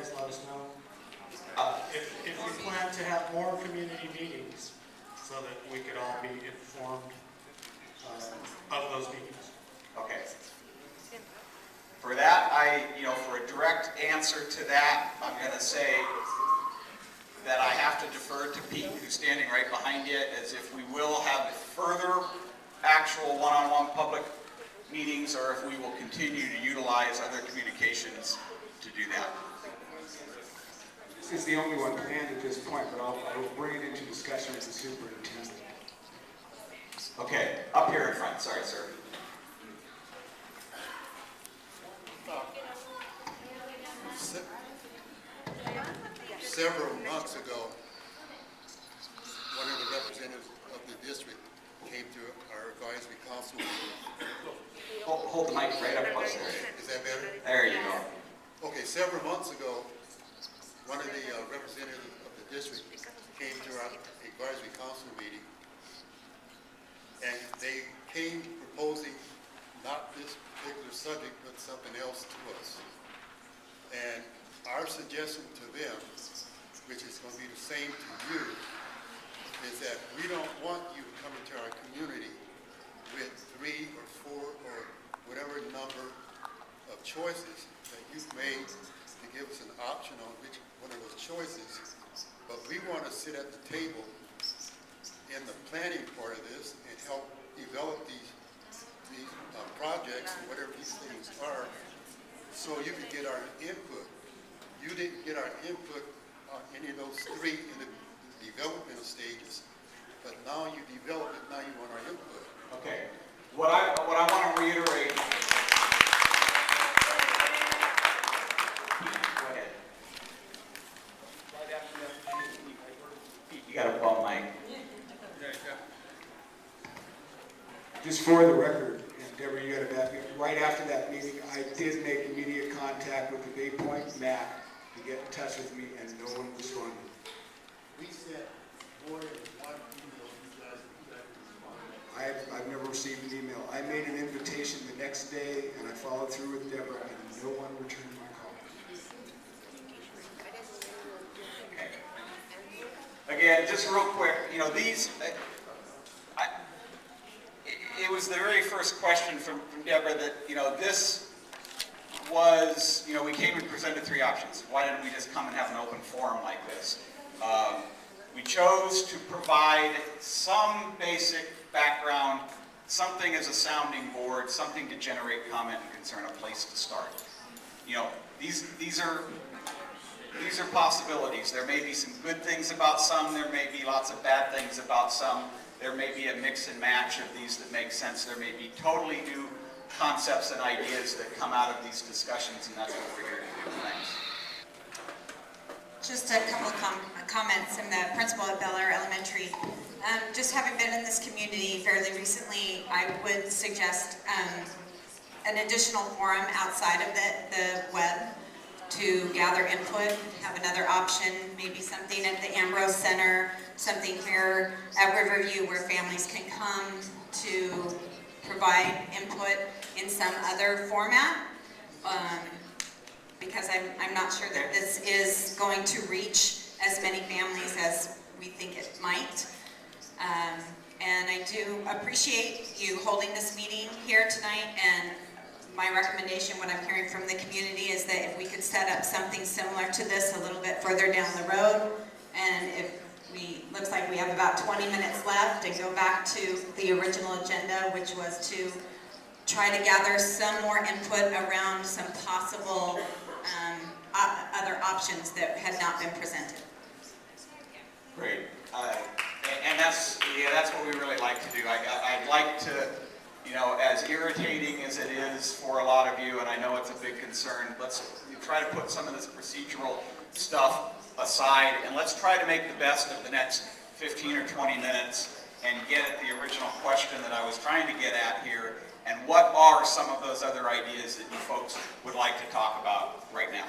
guys let us know. If we plan to have more community meetings so that we could all be informed of those meetings. Okay. For that, for a direct answer to that, I'm going to say that I have to defer to Pete, who's standing right behind you, as if we will have further actual one-on-one public meetings, or if we will continue to utilize other communications to do that. This is the only one planned at this point, but I'll bring it into discussion with the superintendent. Okay, up here in front. Sorry, sir. Several months ago, one of the representatives of the district came to our advisory council meeting. Hold the mic right up close there. Is that better? There you go. Okay, several months ago, one of the representatives of the district came to our advisory council meeting, and they came proposing not this particular subject, but something else to us. And our suggestion to them, which is going to be the same to you, is that we don't want you to come into our community with 3 or 4 or whatever number of choices that you've made to give us an option on which one of those choices. But we want to sit at the table in the planning part of this and help develop these projects, whatever these things are, so you can get our input. You didn't get our input on any of those 3 in the developmental stages, but now you develop it, now you want our input. Okay. What I want to reiterate. Go ahead. You got a bum mic. Just for the record, and Deborah, you got it back. Right after that meeting, I did make immediate contact with the Bay Point MAC to get in touch with me, and no one responded. We sent more than one email to you guys responded. I've never received an email. I made an invitation the next day, and I followed through with Deborah, and no one returned my call. Okay. Again, just real quick, these. It was the very first question from Deborah that this was, we came and presented 3 options. Why didn't we just come and have an open forum like this? We chose to provide some basic background, something as a sounding board, something to generate comment and concern, a place to start. These are possibilities. There may be some good things about some, there may be lots of bad things about some. There may be a mix and match of these that make sense. There may be totally new concepts and ideas that come out of these discussions, and that's what we're here to do. Thanks. Just a couple of comments. I'm the principal at Bel Air Elementary. Just having been in this community fairly recently, I would suggest an additional forum outside of the web to gather input, have another option, maybe something at the Ambrose Center, something here at Riverview where families can come to provide input in some other format, because I'm not sure that this is going to reach as many families as we think it might. And I do appreciate you holding this meeting here tonight, and my recommendation, what I'm hearing from the community, is that if we could set up something similar to this a little bit further down the road, and if looks like we have about 20 minutes left, and go back to the original agenda, which was to try to gather some more input around some possible other options that had not been presented. Great. And that's what we really like to do. I'd like to, as irritating as it is for a lot of you, and I know it's a big concern, let's try to put some of this procedural stuff aside, and let's try to make the best of the next 15 or 20 minutes and get at the original question that I was trying to get at here, and what are some of those other ideas that you folks would like to talk about right now.